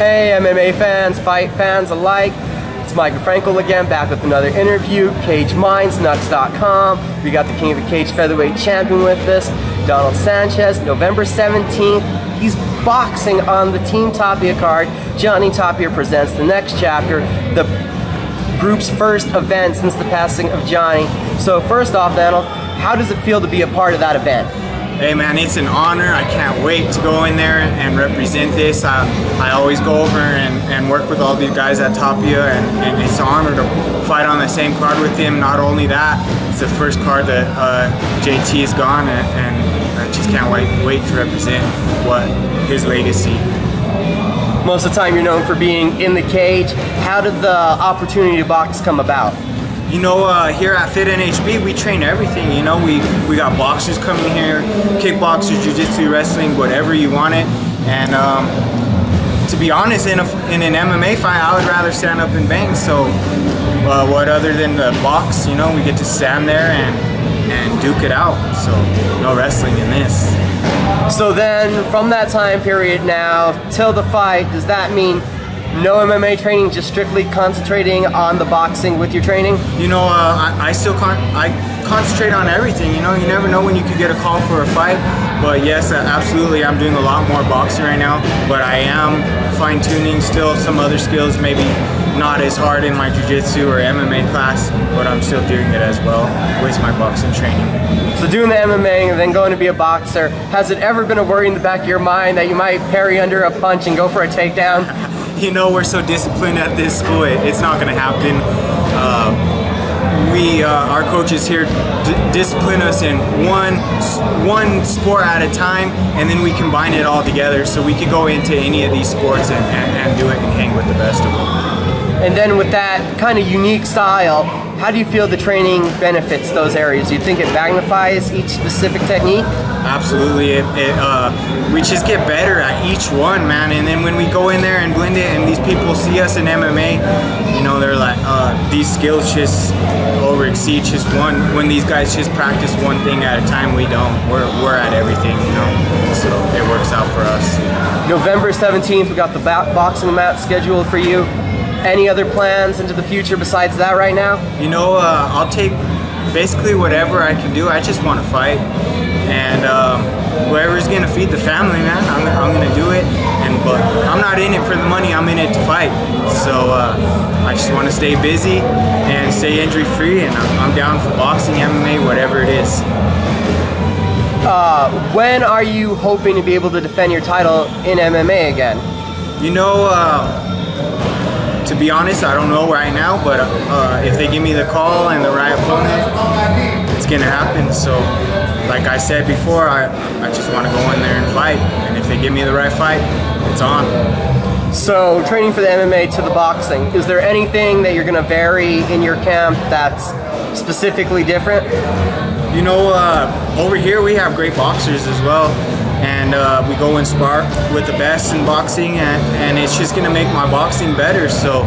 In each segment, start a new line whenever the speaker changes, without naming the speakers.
Hey MMA fans, fight fans alike. It's Michael Frankel again, back with another interview. CageMindsNuts.com. We got the King of the Cage Featherweight champion with us, Donald Sanchez. November 17th, he's boxing on the Team Tapia card. Johnny Tapia presents the next chapter, the group's first event since the passing of Johnny. So first off, Donald, how does it feel to be a part of that event?
Hey man, it's an honor. I can't wait to go in there and represent this. I always go over and work with all these guys at Tapia, and it's an honor to fight on the same card with him. Not only that, it's the first card that JT is gone, and I just can't wait to represent his legacy.
Most of the time you're known for being in the cage. How did the opportunity to box come about?
You know, here at Fit NHB, we train everything. You know, we got boxers coming here, kickboxers, jiu-jitsu, wrestling, whatever you want it. And to be honest, in an MMA fight, I would rather stand up and bang. So what other than the box, you know, we get to stand there and duke it out. So no wrestling in this.
So then, from that time period now till the fight, does that mean no MMA training, just strictly concentrating on the boxing with your training?
You know, I concentrate on everything. You know, you never know when you could get a call for a fight. But yes, absolutely, I'm doing a lot more boxing right now. But I am fine-tuning still some other skills, maybe not as hard in my jiu-jitsu or MMA class, but I'm still doing it as well with my boxing training.
So doing the MMA and then going to be a boxer, has it ever been a worry in the back of your mind that you might parry under a punch and go for a takedown?
You know, we're so disciplined at this school, it's not going to happen. Our coaches here discipline us in one sport at a time, and then we combine it all together so we could go into any of these sports and do it and hang with the best of them.
And then with that kind of unique style, how do you feel the training benefits those areas? Do you think it magnifies each specific technique?
Absolutely. We just get better at each one, man. And then when we go in there and blend it, and these people see us in MMA, you know, they're like, these skills just over-exceed just one. When these guys just practice one thing at a time, we don't. We're at everything, you know. So it works out for us.
November 17th, we got the boxing match scheduled for you. Any other plans into the future besides that right now?
You know, I'll take basically whatever I can do. I just want to fight, and whoever's gonna feed the family, man, I'm gonna do it. But I'm not in it for the money. I'm in it to fight. So I just want to stay busy and stay injury-free, and I'm down for boxing, MMA, whatever it is.
When are you hoping to be able to defend your title in MMA again?
You know, to be honest, I don't know right now, but if they give me the call and the right opponent, it's gonna happen. So, like I said before, I just want to go in there and fight, and if they give me the right fight, it's on.
So, training for the MMA to the boxing, is there anything that you're gonna vary in your camp that's specifically different?
You know, over here we have great boxers as well. And we go and spar with the best in boxing, and it's just gonna make my boxing better. So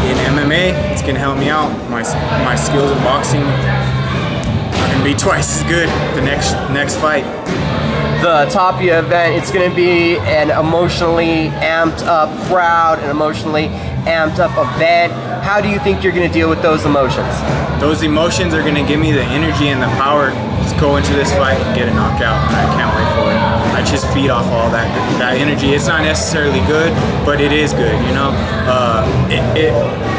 in MMA, it's gonna help me out. My skills in boxing are gonna be twice as good the next fight.
The Tapia event, it's gonna be an emotionally amped up crowd, an emotionally amped up event. How do you think you're gonna deal with those emotions?
Those emotions are gonna give me the energy and the power to go into this fight and get a knockout, and I can't wait for it. I just feed off all that energy. It's not necessarily good, but it is good, you know?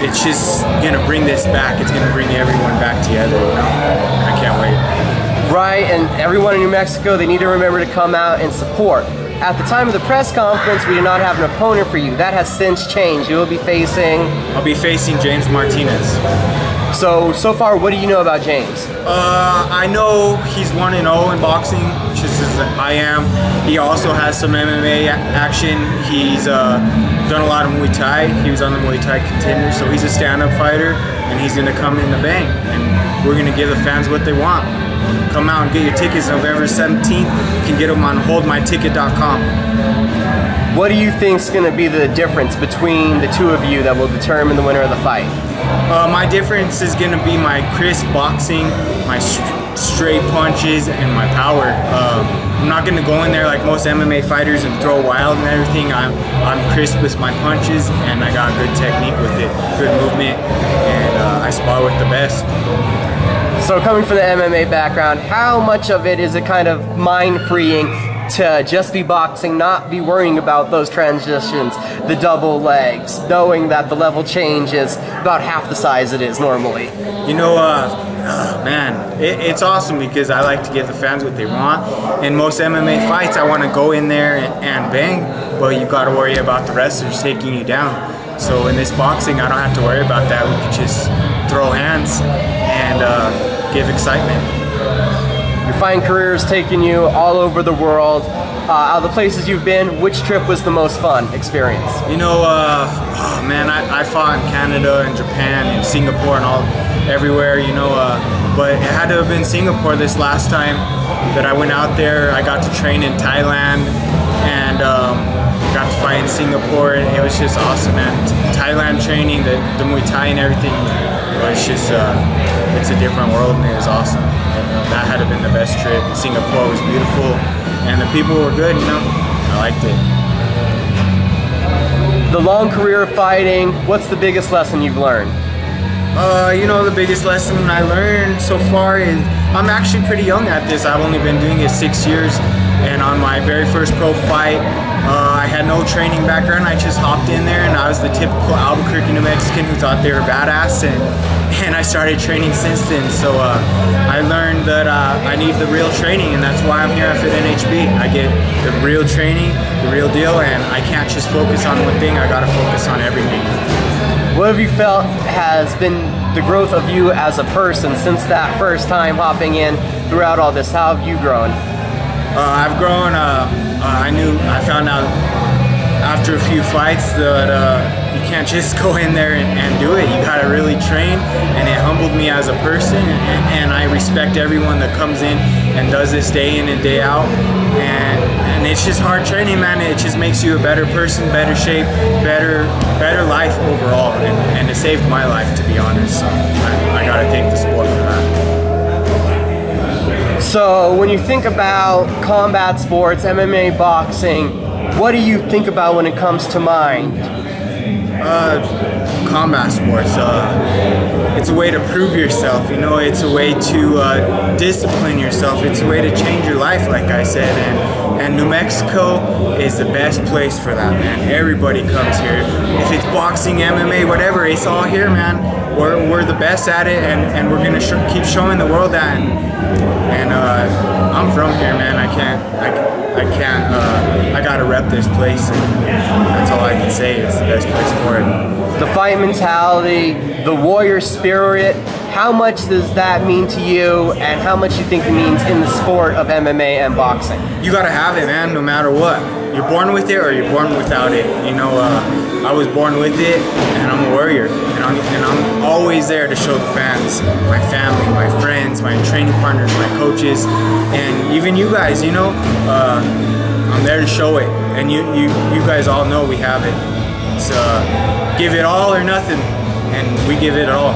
It's just gonna bring this back. It's gonna bring everyone back together, you know? I can't wait.
Right, and everyone in New Mexico, they need to remember to come out and support. At the time of the press conference, we did not have an opponent for you. That has since changed. You will be facing...
I'll be facing James Martinez.
So far, what do you know about James?
I know he's 1-0 in boxing, just as I am. He also has some MMA action. He's done a lot of Muay Thai. He was on the Muay Thai Contender, so he's a stand-up fighter, and he's gonna come in the bang, and we're gonna give the fans what they want. Come out and get your tickets November 17th. You can get them on holdmyticket.com.
What do you think is going to be the difference between the two of you that will determine the winner of the fight?
My difference is going to be my crisp boxing, my straight punches and my power. I'm not gonna go in there like most MMA fighters and throw wild and everything. I'm crisp with my punches, and I got good technique with it, good movement, and I spar with the best.
So coming from the MMA background, how much of it is it kind of mind-freeing to just be boxing, not be worrying about those transitions, the double legs, knowing that the level change is about half the size it is normally?
You know, man, it's awesome because I like to give the fans what they want. In most MMA fights, I want to go in there and bang, but you got to worry about the wrestlers taking you down. So in this boxing, I don't have to worry about that. We can just throw hands and give excitement.
Your fighting career has taken you all over the world. Out of the places you've been, which trip was the most fun experience?
You know, oh man, I fought in Canada and Japan and Singapore and everywhere, you know, but it had to have been Singapore this last time that I went out there. I got to train in Thailand and got to fight in Singapore, and it was just awesome, man. Thailand training, the Muay Thai and everything, it's just, it's a different world, and it was awesome. That had to have been the best trip. Singapore was beautiful, and the people were good, you know. I liked it.
The long career of fighting, what's the biggest lesson you've learned?
You know, the biggest lesson I learned so far is I'm actually pretty young at this. I've only been doing it 6 years, and on my very first pro fight, I had no training background. I just hopped in there, and I was the typical Albuquerque, New Mexican who thought they were badass, and I started training since then. So I learned that I need the real training, and that's why I'm here at Fit NHB. I get the real training, the real deal, and I can't just focus on one thing. I gotta focus on everything.
What have you felt has been the growth of you as a person since that first time hopping in throughout all this? How have you grown?
I've grown, I found out after a few fights that you can't just go in there and do it. You gotta really train, and it humbled me as a person, and I respect everyone that comes in and does this day in and day out. And it's just hard training, man. It just makes you a better person, better shape, better life overall, and it saved my life, to be honest. So I gotta thank the sport for that.
So when you think about combat sports, MMA, boxing, what do you think about when it comes to mind?
Combat sports, it's a way to prove yourself, you know, it's a way to discipline yourself, it's a way to change your life, like I said, and New Mexico is the best place for that, man. Everybody comes here. If it's boxing, MMA, whatever, it's all here, man. We're the best at it, and we're gonna keep showing the world that, and I'm from here, man. I gotta rep this place, and that's all I can say. It's the best place for it.
The fight mentality, the warrior spirit, how much does that mean to you, and how much you think it means in the sport of MMA and boxing?
You gotta have it, man, no matter what. You're born with it or you're born without it. You know, I was born with it, and I'm a warrior, and I'm always there to show the fans, my family, my friends, my training partners, my coaches, and even you guys, you know, I'm there to show it, and you guys all know we have it. It's give it all or nothing, and we give it all.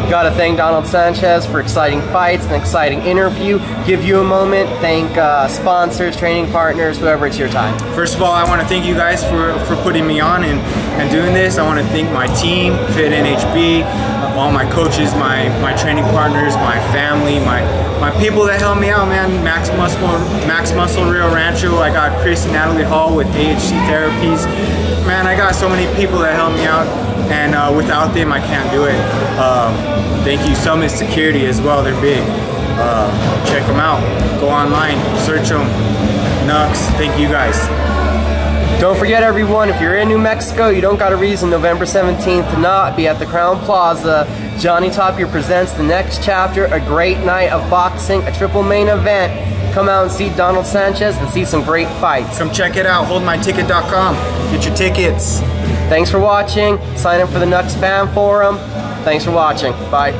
Gotta thank Donald Sanchez for exciting fights, an exciting interview. Give you a moment, thank sponsors, training partners, whoever, it's your time.
First of all, I want to thank you guys for putting me on and doing this. I want to thank my team, Fit NHB, all my coaches, my training partners, my family, my people that helped me out, man. Max Muscle, Rio Rancho. I got Chris and Natalie Hall with AHC Therapies. Man, I got so many people that helped me out, and without them, I can't do it. Thank you, Summit Security as well. They're big. Check them out. Go online, search them. Nux. Thank you guys.
Don't forget, everyone, if you're in New Mexico, you don't got a reason November 17th to not be at the Crown Plaza. Johnny Tapia presents the next chapter, a great night of boxing, a triple main event. Come out and see Donald Sanchez and see some great fights.
Come check it out, holdmyticket.com. Get your tickets.
Thanks for watching. Sign up for the Nux Fan Forum. Thanks for watching. Bye.